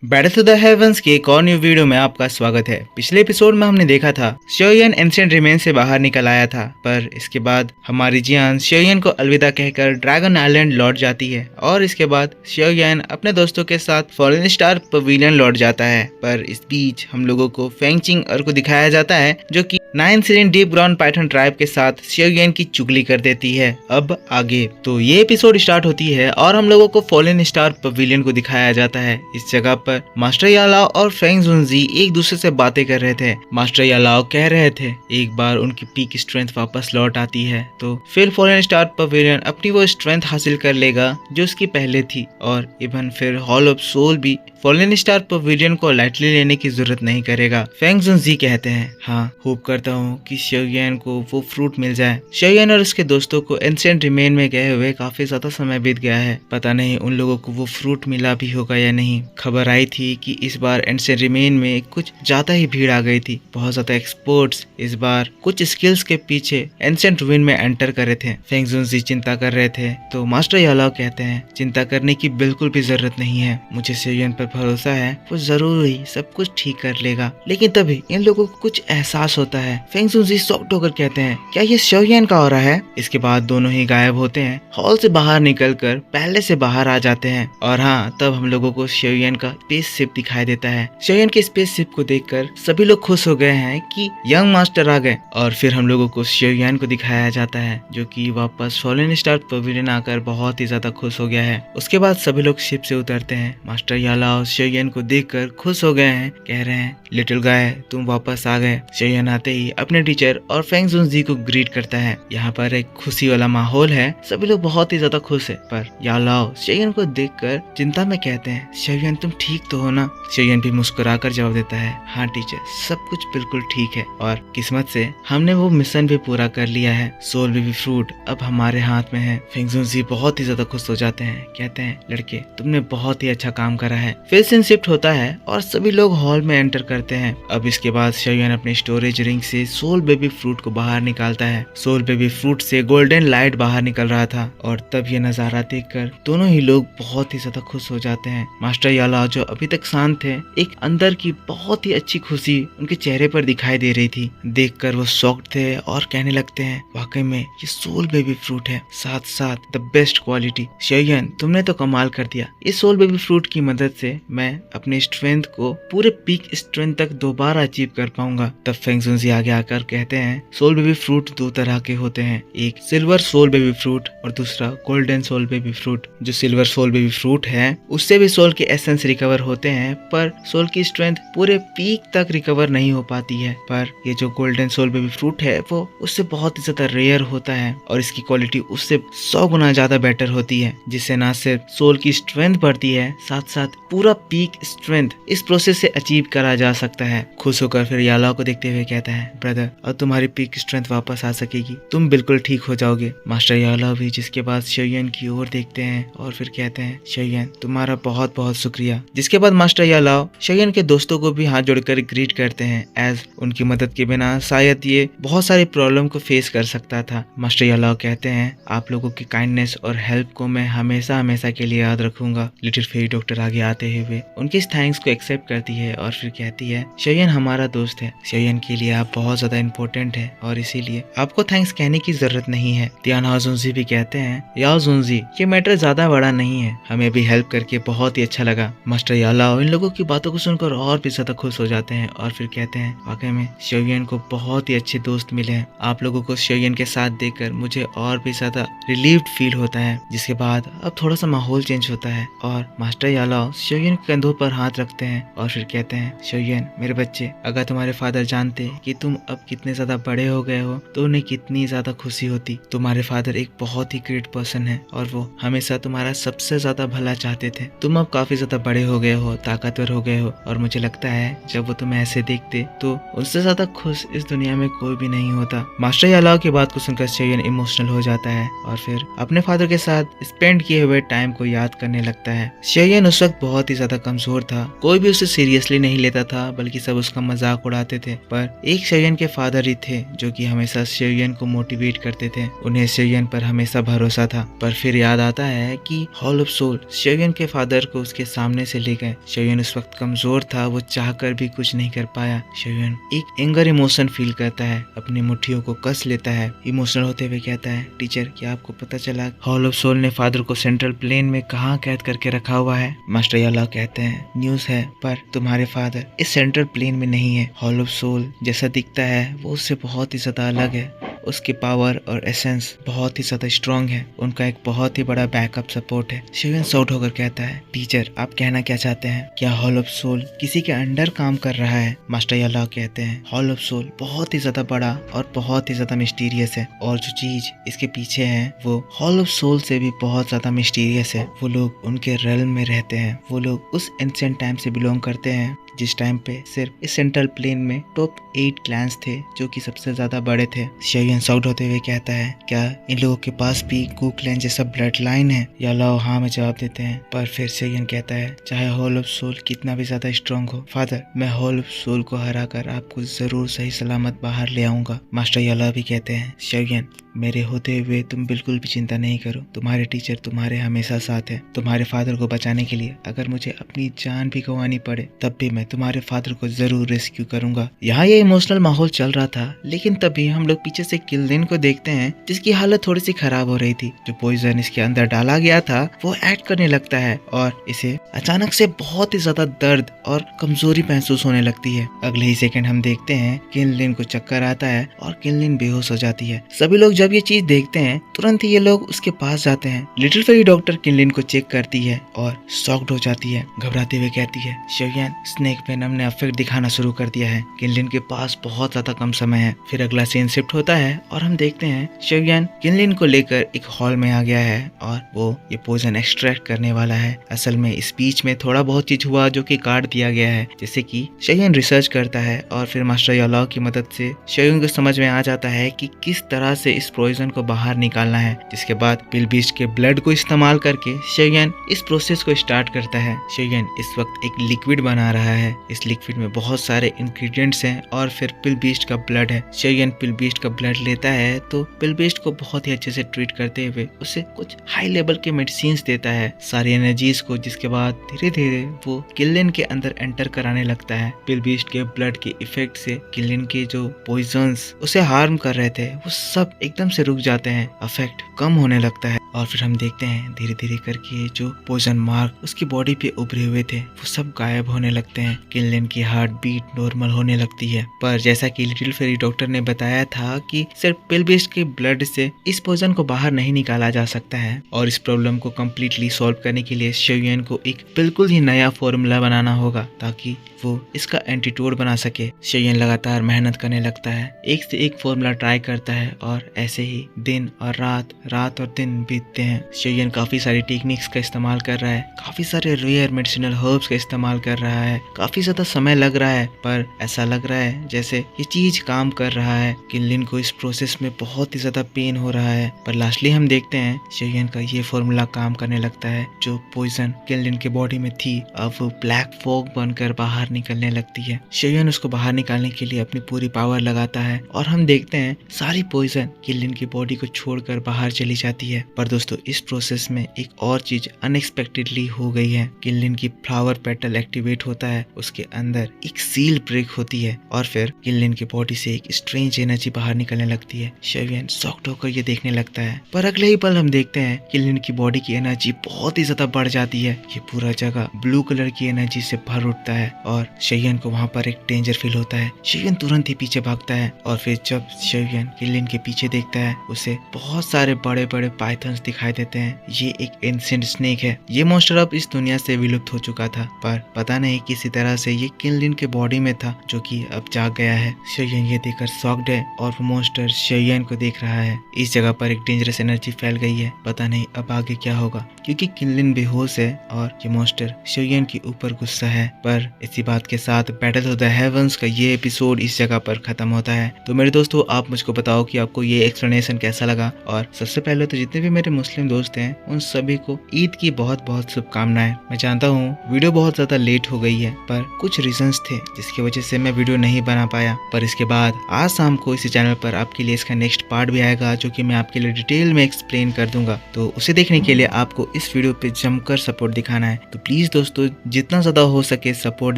Battle to the heavens के एक और न्यू वीडियो में आपका स्वागत है। पिछले एपिसोड में हमने देखा था शोयन एंशिएंट रिमेन से बाहर निकल आया था, पर इसके बाद हमारी जियान शोयन को अलविदा कहकर ड्रैगन आइलैंड लौट जाती है और इसके बाद शोयन अपने दोस्तों के साथ फॉलन स्टार पवेलियन लौट जाता है। पर इस बीच हम लोगों को फेंगचिंग को दिखाया जाता है जो कि 9 सीरीन डीप ग्राउंड पाइथन ट्राइब के साथ शोयन की चुगली कर देती है। अब आगे तो ये एपिसोड स्टार्ट होती है और हम लोगों को फॉलन स्टार पवेलियन को दिखाया जाता है। इस जगह पर मास्टर यालाओ और फेंग जुनजी एक दूसरे से बातें कर रहे थे। मास्टर यालाओ कह रहे थे एक बार उनकी पीक स्ट्रेंथ वापस लौट आती है तो फिर फॉलन स्टार पवेलियन अपनी वो स्ट्रेंथ हासिल कर लेगा जो उसकी पहले थी, और इवन फिर हॉल ऑफ सोल भी फॉलन स्टार पवेलियन को लाइटली लेने की जरूरत नहीं करेगा। फेंग जुनजी कहते हैं हाँ, होप करता हूँ कि शोयन को वो फ्रूट मिल जाए। शोयन और उसके दोस्तों को एंशिएंट रिमेन में गए हुए काफी ज्यादा समय बीत गया है, पता नहीं उन लोगों को वो फ्रूट मिला भी होगा या नहीं। खबर आई थी कि इस बार एंशिएंट रिमेन में कुछ ज्यादा ही भीड़ आ गई थी, बहुत ज्यादा एक्सपर्ट्स इस बार कुछ स्किल्स के पीछे एंशिएंट रुइन में एंटर करे थे। फेंग जुनजी चिंता कर रहे थे तो मास्टर यालाओ कहते हैं चिंता करने की बिल्कुल भी जरूरत नहीं है, मुझे शोयन पर भरोसा है, वो जरूर ही सब कुछ ठीक कर लेगा। लेकिन तभी इन लोगों को कुछ एहसास होता है। फेंग जुनजी शॉक्ड होकर कहते हैं क्या ये शोयन का हो रहा है। इसके बाद दोनों ही गायब होते हैं, हॉल से बाहर निकलकर पहले से बाहर आ जाते हैं। और हाँ, तब हम लोगों को शोयन का स्पेस शिप दिखाई देता है। शोयन के स्पेस शिप को देखकर सभी लोग खुश हो गए हैं कि यंग मास्टर आ गए। और फिर हम लोगों को शोयन को दिखाया जाता है जो कि वापस फॉलन स्टार पवेलियन आकर बहुत ही ज्यादा खुश हो गया है। उसके बाद सभी लोग शिप से उतरते हैं। मास्टर यालाओ शोयन को देखकर खुश हो गए हैं, कह रहे हैं लिटिल गाय तुम वापस आ गए। शोयन आते ही अपने टीचर और फेंग जुनजी को ग्रीट करता है। यहाँ पर एक खुशी वाला माहौल है, सभी लोग बहुत ही ज्यादा खुश है। पर यालाओ शोयन को देखकर चिंता में कहते हैं शोयन तुम ठीक तो हो ना। शोयन भी मुस्कुराकर जवाब देता है हाँ टीचर, सब कुछ बिल्कुल ठीक है और किस्मत से हमने वो मिशन भी पूरा कर लिया है। सोल बेबी फ्रूट अब हमारे हाथ में है। फेंग जुनजी बहुत ही ज्यादा खुश हो जाते हैं, कहते हैं लड़के तुमने बहुत ही अच्छा काम करा है। फिर सीन शिफ्ट होता है और सभी लोग हॉल में एंटर करते हैं। अब इसके बाद शोयन अपने स्टोरेज रिंग से सोल बेबी फ्रूट को बाहर निकालता है। सोल बेबी फ्रूट से गोल्डन लाइट बाहर निकल रहा था और तब ये नजारा देखकर दोनों ही लोग बहुत ही ज्यादा खुश हो जाते हैं। मास्टर यालाओ जो अभी तक शांत थे, एक अंदर की बहुत ही अच्छी खुशी उनके चेहरे पर दिखाई दे रही थी। देखकर वो शॉक्ड थे और कहने लगते हैं वाकई में ये सोल बेबी फ्रूट है, साथ साथ द बेस्ट क्वालिटी। शोयन तुमने तो कमाल कर दिया, इस सोल बेबी फ्रूट की मदद से मैं अपनी स्ट्रेंथ को पूरे पीक स्ट्रेंथ तक दोबारा अचीव कर पाऊंगा। तब फेंग जुनजी आगे आकर कहते हैं सोल बेबी फ्रूट दो तरह के होते हैं, एक सिल्वर सोल बेबी फ्रूट और दूसरा गोल्डन सोल बेबी फ्रूट। जो सिल्वर सोल बेबी फ्रूट है उससे भी सोल के एसेंस रिकवर होते हैं, पर सोल की स्ट्रेंथ पूरे पीक तक रिकवर नहीं हो पाती है। पर ये जो गोल्डन सोल बेबी फ्रूट है वो उससे बहुत ही ज्यादा रेयर होता है और इसकी क्वालिटी उससे 100 गुना ज्यादा बेटर होती है, जिससे ना सिर्फ सोल की स्ट्रेंथ बढ़ती है, साथ साथ पूरा पीक स्ट्रेंथ इस प्रोसेस से अचीव करा जा सकता है। खुश होकर फिर यालाओ को देखते हुए कहता है ब्रदर अब तुम्हारी पीक स्ट्रेंथ वापस आ सकेगी, तुम बिल्कुल ठीक हो जाओगे। मास्टर यालाओ भी जिसके बाद शोयन की ओर देखते हैं और फिर कहते हैं शोयन तुम्हारा बहुत बहुत शुक्रिया। जिसके बाद मास्टर यालाओ शोयन के दोस्तों को भी हाथ जोड़कर ग्रीट करते हैं, एज उनकी मदद के बिना शायद ये बहुत सारी प्रॉब्लम को फेस कर सकता था। मास्टर यालाओ कहते हैं आप लोगों की काइंडनेस और हेल्प को मैं हमेशा हमेशा के लिए याद रखूंगा। लिटिल फेरी डॉक्टर आगे आते हुए उनके इस थैंक्स को एक्सेप्ट करती है और फिर कहती है शोयन हमारा दोस्त है, शोयन के लिए आप बहुत ज्यादा इम्पोर्टेंट है और इसीलिए आपको थैंक्स कहने की जरूरत नहीं है। यालाओ जुनजी भी कहते हैं याओ जुनजी ये मैटर ज्यादा बड़ा नहीं है, हमें भी हेल्प करके बहुत ही अच्छा लगा। मास्टर यालाओ इन लोगों की बातों को सुनकर और भी ज्यादा खुश हो जाते हैं और फिर कहते हैं वाकई में शोयन को बहुत ही अच्छे दोस्त मिले हैं, आप लोगों को शोयन के साथ देखकर मुझे और भी ज्यादा रिलीव्ड फील होता है। जिसके बाद अब थोड़ा सा माहौल चेंज होता है और मास्टर यालाओ शोयन के कंधों पर हाथ रखते हैं और फिर कहते हैं शोयन मेरे बच्चे, अगर तुम्हारे फादर जानते कि तुम अब कितने ज्यादा बड़े हो गए हो तो उन्हें कितनी ज्यादा खुशी होती। तुम्हारे फादर एक बहुत ही ग्रेट पर्सन है और वो हमेशा तुम्हारा सबसे ज्यादा भला चाहते थे। तुम अब काफी ज्यादा बड़े हो गए हो, ताकतवर हो गए हो और मुझे लगता है जब वो तुम्हें ऐसे देखते तो उससे ज्यादा खुश इस दुनिया में कोई भी नहीं होता। मास्टर यालाओ की बात को सुनकर शोयन इमोशनल हो जाता है और फिर अपने फादर के साथ स्पेंड किए हुए टाइम को याद करने लगता है। शोयन उस वक्त बहुत ही ज्यादा कमजोर था। कोई भी उसे सीरियसली नहीं लेता था, बल्कि सब उसका मजाक उड़ाते थे। पर एक शेयन के फादर ही थे जो कि हमेशा शेयन को मोटिवेट करते थे। उन्हें शेयन पर हमेशा भरोसा था। पर फिर याद आता है कि हॉल ऑफ सोल शेयन के फादर को उसके सामने से ले गए। शेयन उस वक्त कमजोर था, वो चाहकर भी कुछ नहीं कर पाया। शेयन एक एंगर इमोशन फील करता है, अपनी मुट्ठियों को कस लेता है। इमोशनल होते हुए कहता है, टीचर क्या आपको पता चला हॉल ऑफ सोल ने फादर को सेंट्रल प्लेन में कहाँ कैद करके रखा हुआ है? मास्टर याला कहते हैं, न्यूज है, पर तुम्हारे फादर इस सेंट्रल प्लेन में नहीं है। हॉल ऑफ सोल जैसा दिखता है वो उससे बहुत ही ज्यादा अलग है। उसकी पावर और एसेंस बहुत ही ज्यादा स्ट्रॉन्ग है। उनका एक बहुत ही बड़ा बैकअप सपोर्ट है। शेयन शाउट होकर कहता है, टीचर आप कहना क्या चाहते हैं? क्या हॉल ऑफ सोल किसी के अंडर काम कर रहा है? मास्टर याला कहते हैं, हॉल ऑफ सोल बहुत ही ज्यादा बड़ा और बहुत ही ज्यादा मिस्टीरियस है, और जो चीज इसके पीछे है वो हॉल ऑफ सोल से भी बहुत ज्यादा मिस्टीरियस है। वो लोग उनके रेल्म में रहते हैं। वो लोग उस एंशिएंट टाइम से बिलोंग करते हैं जिस टाइम पे सिर्फ इस सेंट्रल प्लेन में टॉप 8 क्लैंस थे जो कि सबसे ज्यादा बड़े थे। शेयन साउट होते हुए कहता है, क्या इन लोगों के पास भी कू क्लैन जैसा ब्लड लाइन है? यालाओ हाँ में जवाब देते हैं। पर फिर शेयन कहता है, चाहे हॉल ऑफ सोल कितना भी ज्यादा स्ट्रॉन्ग हो फादर, मैं हॉल ऑफ सोल को हराकर आपको जरूर सही सलामत बाहर ले आऊंगा। मास्टर याला भी कहते हैं, शेयन मेरे होते हुए तुम बिल्कुल भी चिंता नहीं करो, तुम्हारे टीचर तुम्हारे हमेशा साथ है। तुम्हारे फादर को बचाने के लिए अगर मुझे अपनी जान भी गंवानी पड़े तब भी मैं तुम्हारे फादर को जरूर रेस्क्यू करूंगा। यहाँ ये इमोशनल माहौल चल रहा था, लेकिन तभी हम लोग पीछे से किल्लिन को देखते हैं जिसकी हालत थोड़ी सी खराब हो रही थी। जो पॉइजन इसके अंदर डाला गया था वो एक्ट करने लगता है और इसे अचानक से बहुत ही ज्यादा दर्द और कमजोरी महसूस होने लगती है। अगले ही सेकंड हम देखते हैं किल्लिन को चक्कर आता है और किल्लिन बेहोश हो जाती है। सभी लोग जब ये चीज देखते हैं तुरंत ही ये लोग उसके पास जाते हैं। लिटिल फेरी डॉक्टर किल्लिन को चेक करती है और शॉक्ड हो जाती है। घबराते हुए कहती है, शेयन स्नेक वेनम ने अफेक्ट दिखाना शुरू कर दिया है। किल्लिन के पास बहुत ज्यादा कम समय है। फिर अगला सीन शिफ्ट होता है और हम देखते हैं शेयन किल्लिन को लेकर एक हॉल में आ गया है और वो ये पॉइजन एक्सट्रैक्ट करने वाला है। असल में इस बीच में थोड़ा बहुत चीज हुआ जो कि काट दिया गया है, जैसे कि शेयन रिसर्च करता है और फिर मास्टर यालाओ की मदद से शेयन को समझ में आ जाता है कि किस तरह से इस पॉइजन को बाहर निकालना है। जिसके बाद पिलबीस्ट के ब्लड को इस्तेमाल करके शेयन इस प्रोसेस को स्टार्ट करता है। शेयन इस वक्त एक लिक्विड बना रहा है। इस लिक्विड में बहुत सारे इंग्रेडिएंट्स हैं और फिर पिलबीस्ट का ब्लड है। शेयन पिलबीस्ट का ब्लड लेता है तो पिलबीस्ट को बहुत ही अच्छे से ट्रीट करते हुए उसे कुछ हाई लेवल के मेडिसिन देता है, सारी एनर्जीज को, जिसके बाद धीरे धीरे वो किल्लिन के अंदर एंटर कराने लगता है। पिलबीस्ट के ब्लड के इफेक्ट से किल्लिन के जो पॉइजन्स उसे हार्म कर रहे थे वो सब एकदम से रुक जाते हैं, अफेक्ट कम होने लगता है। और फिर हम देखते हैं धीरे धीरे करके जो पॉइजन मार्क उसकी बॉडी पे उभरे हुए थे वो सब गायब होने लगते हैं। किल्लिन की हार्ट बीट नॉर्मल होने लगती है। पर जैसा कि लिटिल फेरी डॉक्टर ने बताया था कि सिर्फ पिलबीस्ट के ब्लड से इस पॉइजन को बाहर नहीं निकाला जा सकता है और इस प्रॉब्लम को कम्प्लीटली सॉल्व करने के लिए शेयन को एक बिल्कुल ही नया फॉर्मूला बनाना होगा ताकि वो इसका एंटीटोड बना सके। शेयन लगातार मेहनत करने लगता है, एक से एक फॉर्मूला ट्राई करता है और ऐसे ही दिन और रात और दिन बीतते हैं। शेयन काफी सारी टेक्निक्स का इस्तेमाल कर रहा है, काफी सारे रेयर मेडिसिनल हर्ब्स का इस्तेमाल कर रहा है। काफी ज्यादा समय लग रहा है पर ऐसा लग रहा है जैसे ये चीज काम कर रहा है। किल्लिन को इस प्रोसेस में बहुत ही ज्यादा पेन हो रहा है पर लास्टली हम देखते हैं शेयन का ये फॉर्मूला काम करने लगता है। जो पॉइजन किल्लिन के बॉडी में थी अब वो ब्लैक फॉग बनकर बाहर निकलने लगती है। शेयन उसको बाहर निकालने के लिए अपनी पूरी पावर लगाता है और हम देखते हैं सारी पॉइजन किल्लिन की बॉडी को छोड़कर बाहर चली जाती है। पर दोस्तों इस प्रोसेस में एक और चीज अनएक्सपेक्टेडली हो गई है। किल्लिन की फ्लावर पेटल एक्टिवेट होता है, उसके अंदर एक सील ब्रेक होती है और फिर किल्लिन की बॉडी से एक स्ट्रेंज एनर्जी बाहर निकलने लगती है। शेयन शॉक्ड होकर ये देखने लगता है पर अगले ही पल हम देखते हैं किल्लिन की बॉडी की एनर्जी बहुत ही ज्यादा बढ़ जाती है। ये पूरा जगह ब्लू कलर की एनर्जी से भर उठता है और शेयन को वहाँ पर एक डेंजर फील होता है। शेयन तुरंत ही पीछे भागता है और फिर जब शेयन किल्लिन के पीछे देखता है उसे बहुत सारे बड़े बड़े पाइथन्स दिखाई देते हैं। ये एक एंशिएंट स्नेक है। ये मॉन्स्टर अब इस दुनिया से विलुप्त हो चुका था पर पता नहीं किसी तरह से ये किल्लिन के बॉडी में था जो कि अब जाग गया है। शेयन ये देखकर शॉक्ड है और वो मॉन्स्टर शेयन को देख रहा है। इस जगह पर एक डेंजरस एनर्जी फैल गई है, पता नहीं अब आगे क्या होगा क्योंकि किल्लिन बेहोश है और ये मॉन्स्टर शेयन के ऊपर गुस्सा है। पर इसी बात के साथ बैटल ऑफ द हेवंस का ये एपिसोड इस जगह पर खत्म होता है। तो मेरे दोस्तों आप मुझको बताओ कि आपको ये एक्सप्लेनेशन कैसा लगा और सबसे पहले तो जितने भी मेरे मेरे मुस्लिम दोस्त हैं उन सभी को ईद की बहुत बहुत शुभकामनाएं। मैं जानता हूँ वीडियो बहुत ज्यादा लेट हो गई है, पर कुछ रीजंस थे जिसकी वजह से मैं वीडियो नहीं बना पाया। पर इसके बाद आज शाम को इसी चैनल पर आपके लिए इसका नेक्स्ट पार्ट भी आएगा, जो कि मैं आपके लिए डिटेल में एक्सप्लेन कर दूंगा। तो उसे देखने के लिए आपको इस वीडियो पे जमकर सपोर्ट दिखाना है। तो प्लीज दोस्तों जितना ज्यादा हो सके सपोर्ट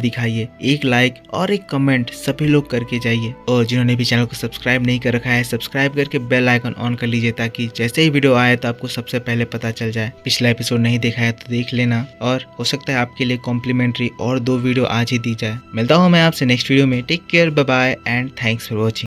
दिखाइए, एक लाइक और एक कमेंट सभी लोग करके जाइए। और जिन्होंने भी चैनल को सब्सक्राइब नहीं कर रखा है, सब्सक्राइब करके बेल आइकन ऑन कर लीजिए, ताकि जैसे ही वीडियो आए तो आपको सबसे पहले पता चल जाए। पिछला एपिसोड नहीं देखा है तो देख लेना, और हो सकता है आपके लिए कॉम्प्लीमेंट्री और 2 वीडियो आज ही दी जाए। मिलता हूँ मैं आपसे नेक्स्ट वीडियो में। Take care, bye bye and thanks for watching.